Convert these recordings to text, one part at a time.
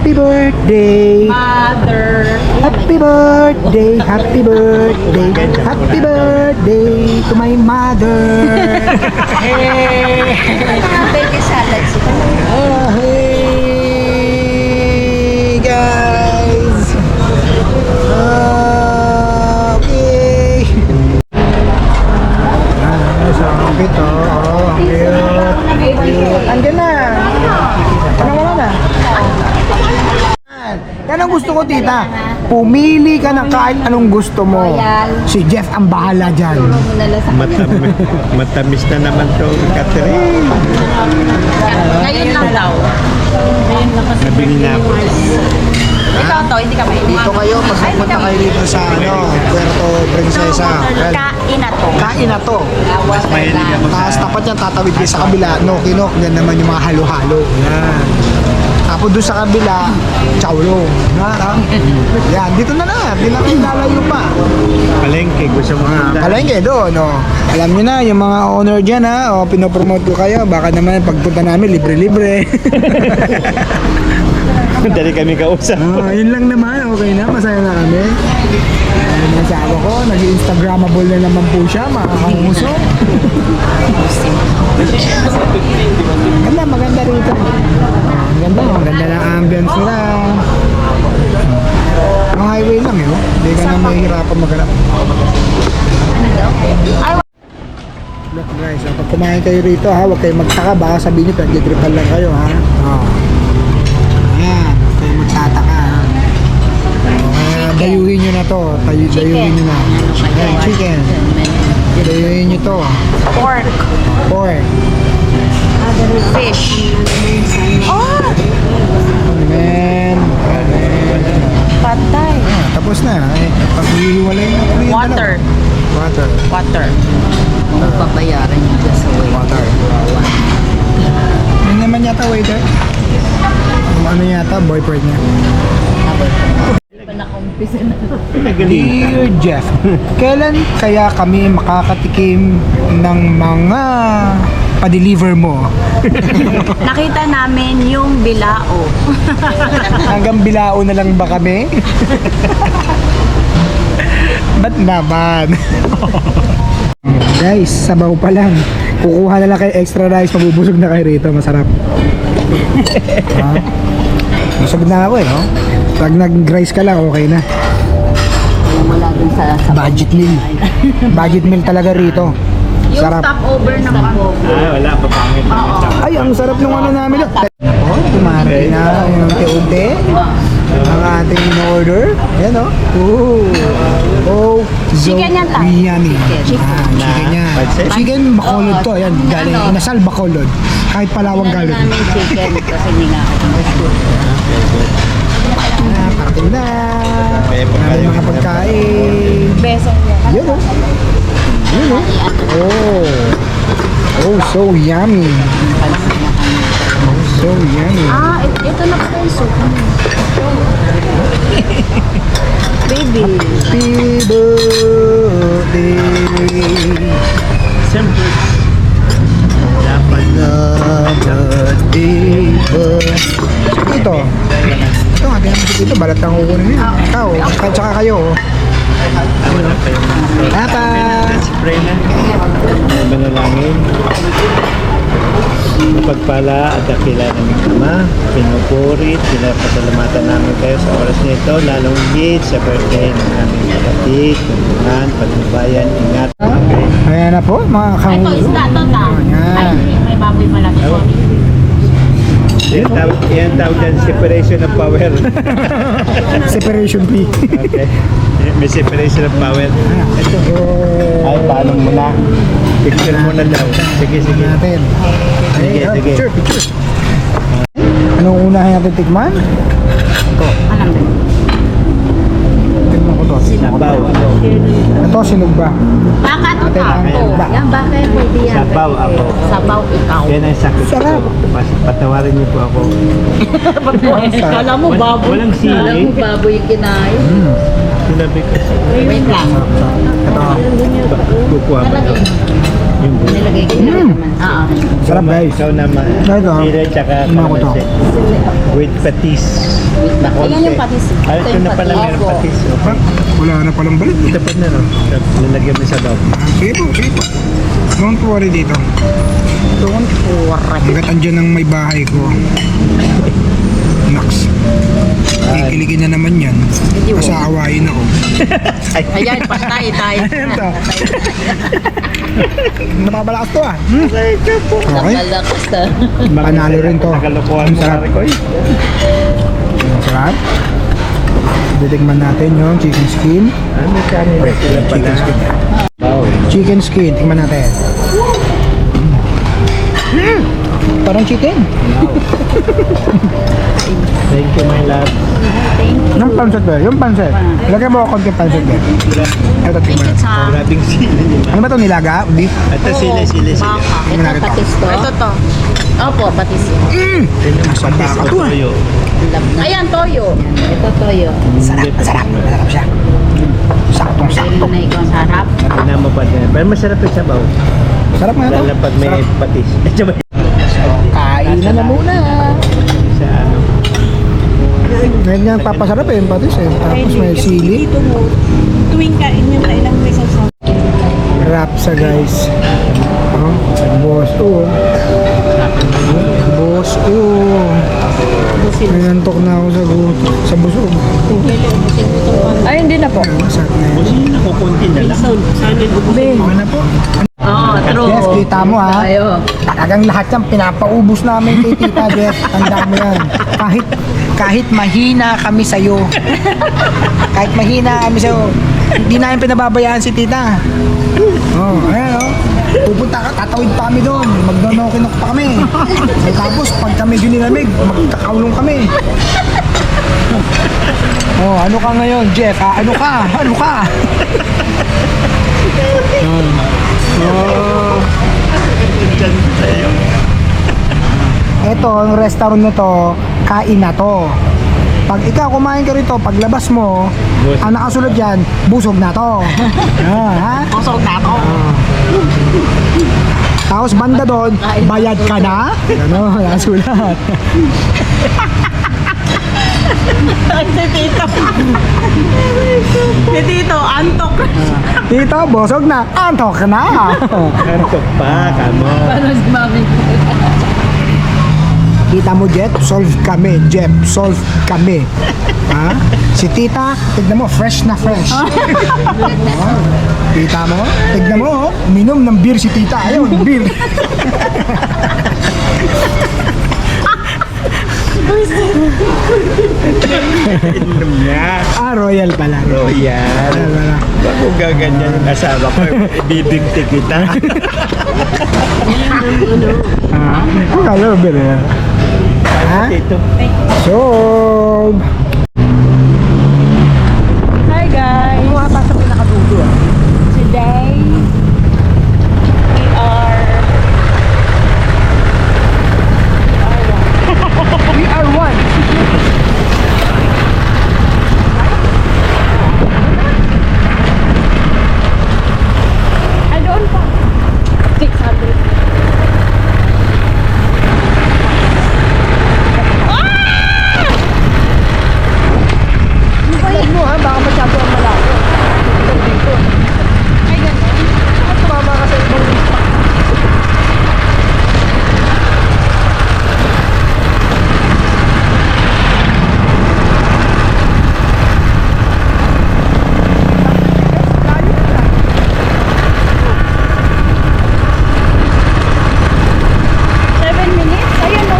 Happy birthday, Mother. happy birthday, happy birthday, happy birthday to my mother. Hey, Baby salad sila. hey guys. Okay. Ang cute, oh. Cute. Andiyan na. Wala na. Yan ang gusto ko, tita. Pumili ka na kahit anong gusto mo. Si Jeff ang bahala dyan. Matamis na naman to, Catherine. Ngayon lang daw. Nabili na ako. Ikaw to, hindi ka mahilig. Dito kayo, pag pumunta kayo dito sa Puerto Princesa. Kain na to. Kain na to. Mas mahilig ako Tapos sa... tapat yan, tatawid kayo sa kabila. Noki-nok, yan naman yung mga halo-halo. Yan. Tapos doon sa kabila, chowlo. Yan, dito na na. Di na kayo lalayo pa. Palengke, gusto mo nga. Palengke doon, no. Alam niyo na, yung mga owner dyan, ha. O, pinopromote ko kayo. Baka naman pagpunta namin, libre-libre. Dali kami kausap. Yun lang naman. Okay na, masaya na kami. Ayun ang asawa ko, nag-instagramable na naman po siya, makakausap. Ganda, maganda rito. Ang ganda ng ambience nila. Ang highway lang yun, hindi ka na mahihirapan maghanap. Look guys, pag kumain kayo rito ha, huwag kayo magtaka, baka sabihin nyo, pag-dripan lang kayo ha. Ayan, huwag kayo magtataka ha. Dayuhin nyo na to, dayuhin nyo na. Ayan, chicken. Dayuhin nyo to. Pork. Pork. Fish. Oh! Amen. Patay. Tapos na. Pag-ihiwalay na po yun. Water. Water. Water. Papayaran niyo dyan sa way. Water. Yun naman yata waiter. Ano yata, boyfriend niya. Dear Jeff, kailan kaya kami makakatikim ng mga pa-deliver mo? Nakita namin yung bilao. Hanggang bilao na lang ba kami? Ba't naman? Guys, sabaw pa lang. Kukuha na lang kayo extra rice, mabubusog na kayo rito, masarap. Busog na ako eh, no? Pag nag-rice ka lang, okay na. Wala dun sa Budget meal. Budget meal talaga rito. yung Sarap. stopover ng Campo. Wala, papangit naman sa... Ay, ang sarap ng ano namin. Oh, tumari na yung unti-unti. Ang ating in-order. Ayan, oh. Oh, so Chicken yan, ta? yummy. Chicken. Chicken yan. Pansit? Chicken Bacolod to. Ayan, galing. Inasal Bacolod. Kahit Palawang galing. namin chicken kasi hindi nga ako. Parating na. Kaya Marami pagkain. mga pagkain. Beso. Yun, oh. Yun, oh. Oh, so yummy. Oh, so yummy. Ah, ito na pala yung soup. Baby. Happy birthday. Siyempre. Dapat na. Birthday. Ito. Ito nga, tingnan mo dito. Balat ang kukunin niya. Ikaw, at saka kayo. Wala pa yung... Papa! Spray na. Manalangin. Mapagpala at dakila ng Ama, pinupurit, pinapasalamatan namin kayo sa oras nito, lalong higit sa birthday ng aming kapatid, tulungan, patnubayan, ingat. Okay. Ayan na po, mga Ito, kangulo. isda to ta. Ayan. Ay, may baboy malaki. Yan tawag yan, separation of power. Separation fee. Okay. May separation of power. Ito. Ay, paano muna? Picture muna daw. Sige, sige. Natin. Sige, Ay, sige. Picture. Anong unahin natin tikman? Ito. Anong? Tignan ko to. Sabaw. Ito, sinog ba? Baka to Ate, ta. ba? Yan, baka pwede yan. Sabaw ako. Sabaw ikaw. Yan ang sakit ko. Sarap. Patawarin niyo po ako. Kala mo baboy. Walang sili. Kala mo baboy yung kinain. Sinabi ko. Wait lang. Ito. Kukuha mo daw. Yung buhay. Nilagay ko na naman. Sarap guys. Ikaw naman. Ito. Sili tsaka Ano ko to? kalamansi. With patis. Ayan yung patis. Ay, ito na pala meron Opo. patis. Okay. Wala na palang balik. Ito pa na, no? Nilagyan mo sa loob. Sige po, sige po. Don't worry dito. Don't worry. Hanggat andyan ang may bahay ko. Naks. Kikiligin na naman yan. Kasi aawayin ako. Ayan, patay tayo. Ayan to. Napapalakas to ah. Ay, ito po. Okay. Napalakas na. Panalo rin to. Nakalokohan mo, Sarap. pare ko eh. Masarap. Didigman natin yung chicken skin. Ano ka nila? Sila pala. Chicken skin. Wow. Chicken skin. Tingnan natin. Parang chicken. Thank you, my love. Yung pancit ba? Yung pancit. Lagyan mo ako konti pancit ba? Ito, tingnan. Maraming sila nila. Ano ba ito? Nilaga? Beef? Ito sila. Baka. Ito patis to. Ito to. Opo, patis yun. Nasa baka to ah. Tuyo. Ayan, toyo. Ito toyo. Sarap, masarap. Masarap siya. Saktong-sakto. Na ikaw ang sarap. Tingnan mo pa din. Pero masarap yung sabaw. Sarap nga to. Lalo pag may Sarap. patis. Kain na muna. Sa ano. Ngayon nga papasarap eh, patis eh. Tapos may sili. Dito mo, tuwing kain nyo, kailang may sasama. Rapsa guys. Oh, boss boss nanantok na ako sa busog. Ay, hindi na po. Masarap na yan. Kasi nakukunti na lang. Sana ubusin mo. Ano po? Oo, true. Yes, kita mo ha. Tayo. Talagang lahat yan pinapaubos namin kay Tita Jeff. Tanda mo yan. Kahit mahina kami sa'yo. Kahit mahina kami sa'yo. Hindi namin pinababayaan si Tita. Oh, ayan oh. Pupunta ka, tatawid pa kami doon. Magdonokinok pa kami. Tapos pag kami ginilamig, magkakaulong kami. Oh, ano ka ngayon, Jeff? Ah, ano ka? Ano ka? Oh. Ito, ang restaurant na to, kain na to. Pag ikaw kumain ka rito, paglabas mo, Busog. ang nakasulot dyan, busog na to. Ha? Kusog na ako. Tapos banda doon, bayad ka na? Ano, nasulat. Si Tito. Si Tito, antok. Dito, busog na, antok na. Antok pa, kamo. Paano si mami? Kita mo, Jet, solve kami. Jeff, solve kami. Ha? Si Tita, tignan mo, fresh na fresh. Kita mo? Tignan mo, minom ng beer si Tita. Ayun, beer. Inom niya. Ah, royal pala. Royal. Royal pala. Baka kung gaganyan yung asawa ko, ibibigti kita. Ah, kala beer yan. Ha? Ito. Solve. Hi guys. Pumapasok yung nakadudo ah. Today, we are... We are one. I don't pa. 600. Huwag mo ha, baka masyado ang malayo. Dito. Ay, ganun. Tumama ka sa ibang Ayun o.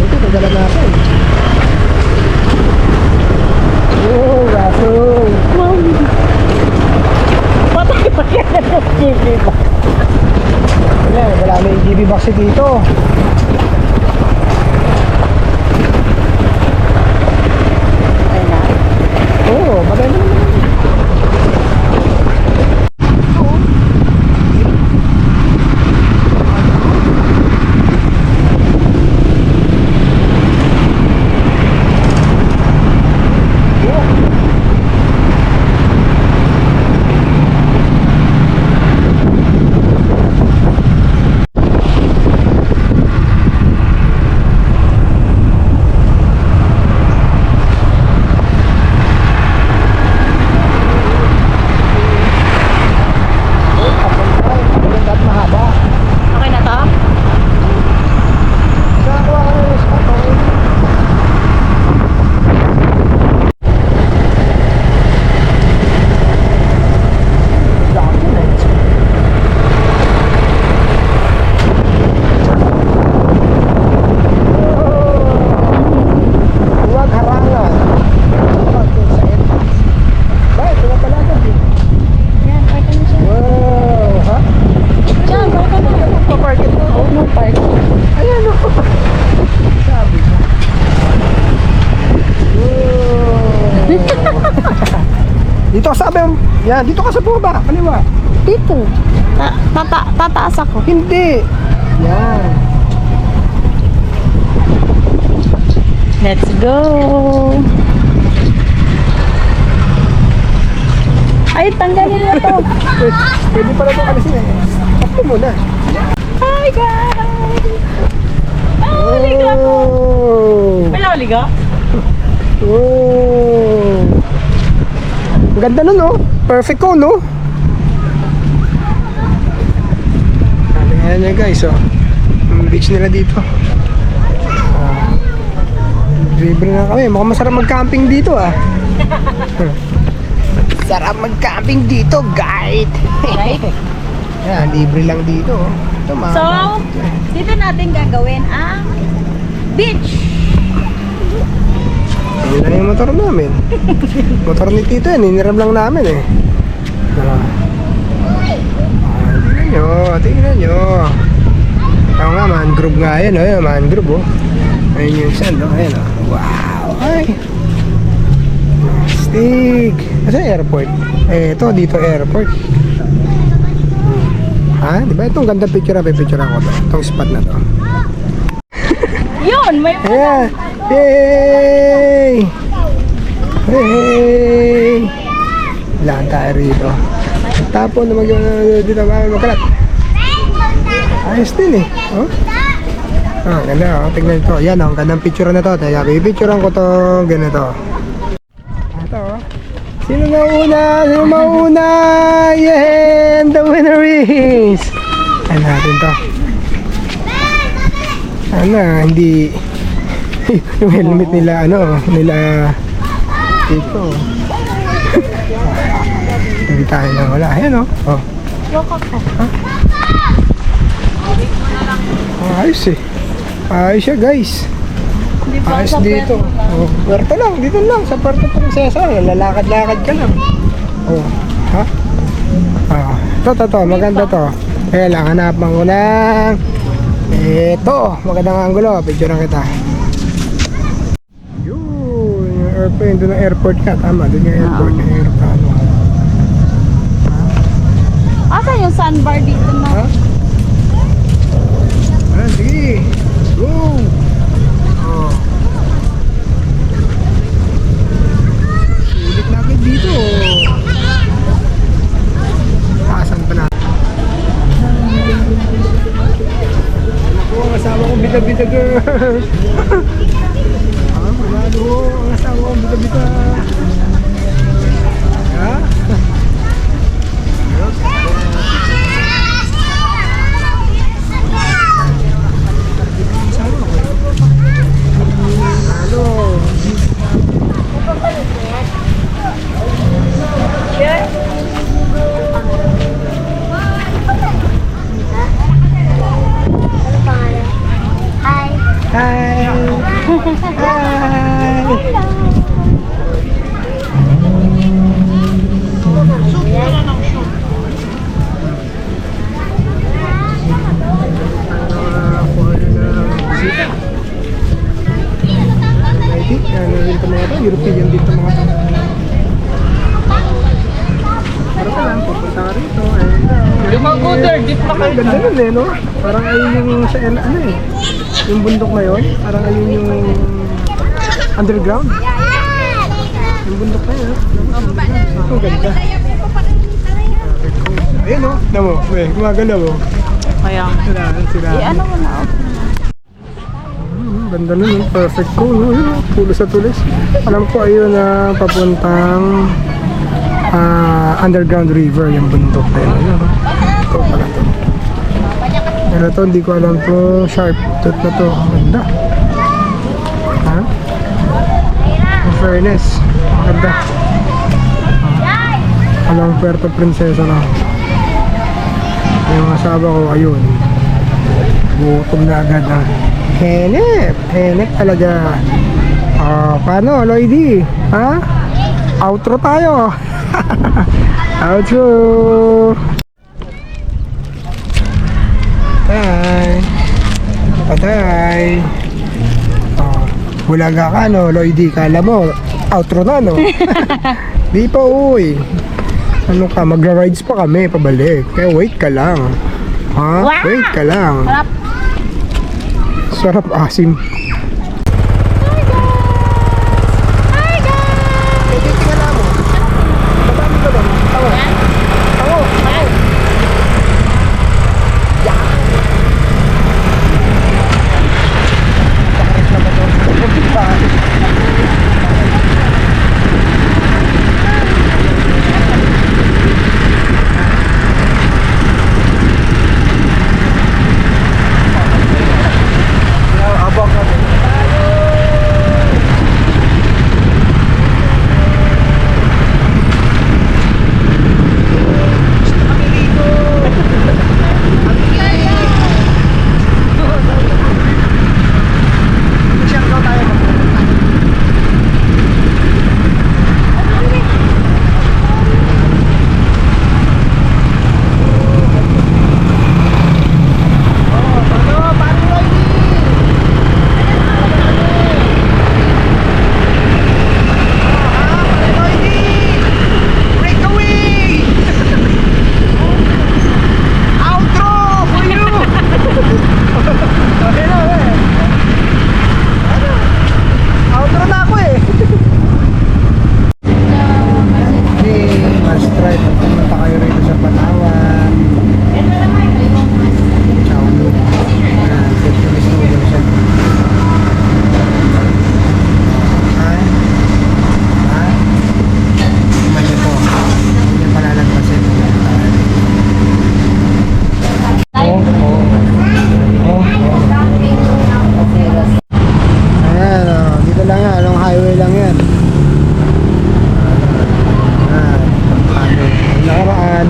Ito, padala natin. Oh, Russell. Patay pa yan. Wala na yung GB Lubak si Tito. Oo, patay mo naman. Okay na to? Huwag harangan. Bakit? Huwag pala ka. Yan, park ka na siya. Wow, ha? Yan, park ka na. Papark ito. No park. Ayan o. Sabi niya. Wow. Dito ka sabi. Yan, dito ka sa baba. Kaliwa. Dito. Tataas ako. Hindi. Yan. Let's go. Ay, tanggalin na to. Pwede pala ito kalisin eh. Sakto muna. Hi, guys. Oh, liga ako. Wala ko liga? Oh. Ang ganda nun, no? Perfect ko, no? Ayan nyo guys, oh. Ang beach nila dito. Libre na kami. Mukhang masarap mag-camping dito, ah. Sarap mag-camping dito, guide. Right? Yan, libre lang dito, oh. Ito, mga So, dito natin gagawin ang beach. Yun lang yung motor namin. Motor ni Tito yan, iniram lang namin eh. Tingnan nyo. Ito nga, mangrove nga yan, oh, mangrove, oh. Ayun yung sand, oh, ayun, oh. Wow, ay. Astig. Asa airport? Eh, ito, dito airport. Ha? Diba itong ganda picture ako to. Itong spot na to. Yun, may Ayan! Yay! Hey! Lahat tayo rito. Tapon na dito magkalat. Ayos din eh. Oh? Ah, ganda oh. Tingnan ito. Yan oh, ang gandang picture na to. Kaya pipicturean ko to ganito. Ito oh. Sino mauna? Sino mauna? Yeah! The winner is! Ano natin to? Ano, hindi yung helmet nila, ano, nila dito. Hindi tayo na wala. Ayan o. Oh. Oh, ayos eh. Ayos siya guys. Ayos dito. Oh, puerto lang. Dito lang. Sa puerto Princesa. Lalakad-lakad ka lang. Oh. Ha? Ah. Ito. Maganda to. Kaya lang, hanapan ko ng ito. Magandang angulo. Picture lang kita. Yun. Yung airplane. Doon ang airport ka. Tama. Doon yung airport. Yung aeroplano. Asan yung sandbar dito na? Ha? Ah, sige. Go! Oh. Sulit na agad dito. Taasan pa natin. Ako, ang asawa kong bida-bida girl. Manalo, ang asawa kong bida-bida. Ha? Hi! Ang ganda nun eh, no? Parang ayun yung sa ano eh. Yung bundok na yun. Parang ayun yung underground. Yung bundok na yun. Ito, ganda. Ayun o. Alam mo, gumagalaw o. Kaya, Sila. ano mo na? Ganda nun, no? Perfect ko. No? Yun, pulo sa tulis. Alam ko ayun na papuntang underground river yung bundok na yun. Ayun, no? Ito pala to. Ano to, hindi ko alam to. Sharp tooth na to. Ganda. Ha? In fairness, ganda. Alam, Puerto Princesa na. Yung asawa ko, ayun. Gutom na agad na. Henep talaga. Paano, Lloydie? Ha? Outro tayo. Outro. Patay. Bulaga ka, no, Lloydie? Kala mo, outro na, no? Di pa, uy. Ano ka, magra-rides pa kami, pabalik. Kaya wait ka lang. Ha? Wow! Wait ka lang. Sarap. Sarap asim.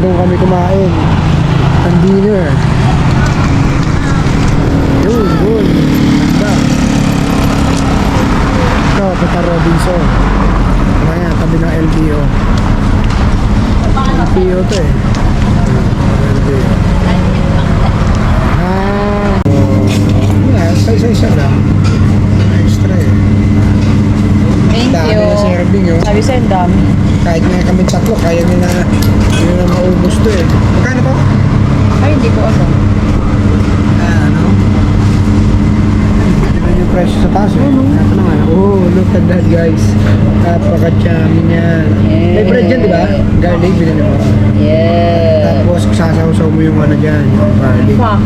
Doon kami kumain ang dinner. Yun. Ganda. Ito, Pata Robinson. Ayan, tabi ng LTO. LTO to eh. LTO. Isa-isa lang. Extra eh. Thank Dami you. na serving yun. Sabi sa'yo, ang dami. Kahit nga kami tatlo, kaya nila maubos to eh. Magkano to? Ay, hindi ko alam. Ano? Ito yung presyo sa taas eh. Ito naman. Oh, look at that guys. Napaka-chami niyan. May bread dyan, di ba? Garlic, binili mo. Yeah. Tapos, sasaw-saw mo yung ano dyan, yung garlic. Pa.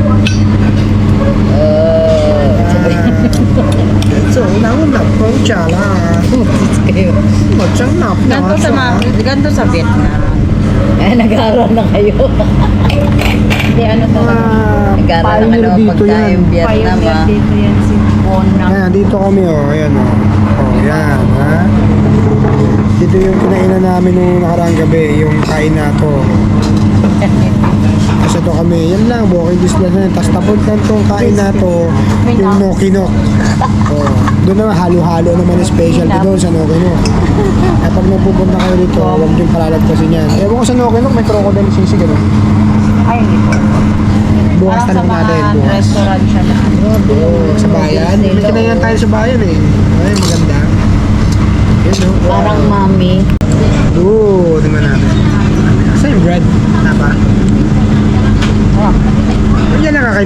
So, unang-unang po, tsala. Matsang nap na. Ganto sa Vietnam. Nag-aaral na kayo. Hindi, ano talaga. Nag-aaral na kayo pagkain Vietnam, ha? Dito yan si Bonam. Ayan, dito kami, oh. Ayan, oh. Oh, yan, ha? Dito yung kinainan namin nung nakaraang gabi, yung kain na to. Kasi ito kami, yan lang, walking distance na yun. Tapos tapos lang itong kain na to, yung Nokinok. Oh, doon naman, halo-halo naman yung specialty doon sa Nokinok. Kaya pag napupunta kayo dito, huwag yung palalagpasin yan. Ewan ko sa Nokinok, may crocodile sisig, ano? Ay, hindi po. Bukas Parang sa tanong natin, mga bukas. restaurant siya na. Oh, sa bayan. May kinayan tayo sa bayan eh. Ay, maganda. Yun, no? Parang mami. Oo, tingnan natin. Same bread. Tapa. Oh.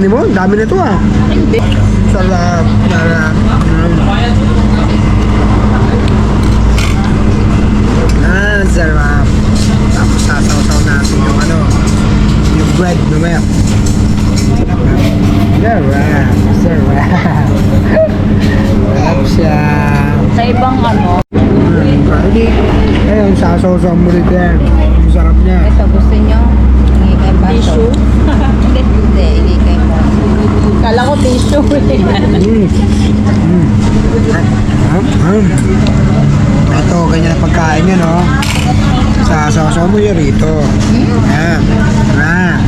Kakainin mo? Ang dami na to ah. Hindi. Sarap. Sarap. Sarap. Tapos sasaw-saw natin yung ano, yung bread mamaya. Sarap. Sarap. Sarap siya. Sa ibang ano, Garlic. Ayun, sasaw-saw mo rin yan. Ang sarap niya. ito gusto nyo, hingi kay Baso. Tissue? Hindi, hingi kay Baso. Kala ko tissue eh. Ito, ganyan ang pagkain niya, no? Sasaw-saw mo yan rito. Ayan. Ah.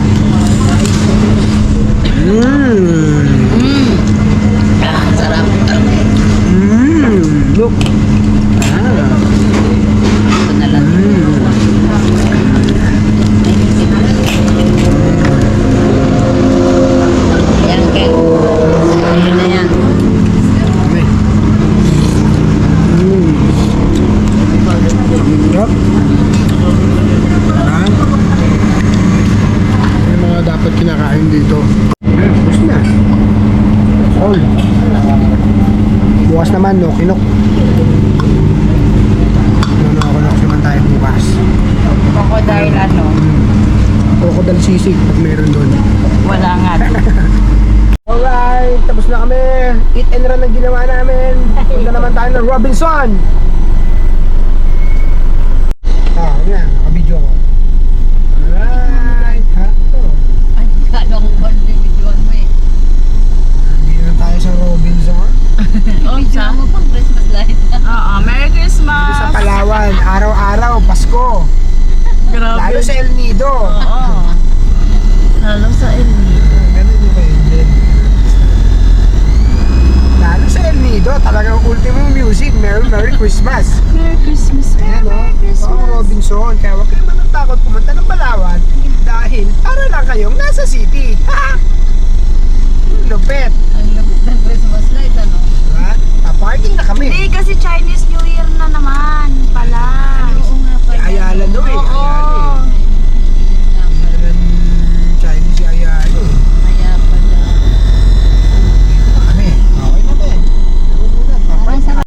Sarap. Look. Ito na lang. Yan, Ken. Ayun na yan. Yup. Ah. May mga dapat kinakain dito. Tapos na. All. Bukas naman, no? Kinok. Kinok naman tayo bukas. Crocodile ano, Crocodile sisig pag meron doon. wala nga. Alright, tapos na kami. Eat and run ang ginawa namin. Punta naman tayo ng Robinson. Yan, nakabidyo ako. Alright. Ha? Ito. Ay, kala ko ba nilibidyoan mo eh. Hindi na tayo sa Robinson. Oh, sa mo pang Christmas light. Oo, Merry Dito Christmas! sa Palawan, araw-araw, Pasko. Grabe. Lalo sa El Nido. Oo. Lalo sa El Nido. Ganun yung kayo din. Lalo sa El Nido, talagang ultimo music. Merry Christmas. Merry Christmas, Ayan o, ang Robinson. Kaya huwag kayo matatakot pumunta ng Palawan dahil para lang kayong nasa city. Ha? Lupet. Ang lupit ng Christmas light ano. Diba? Parking na kami. Hindi, kasi Chinese New Year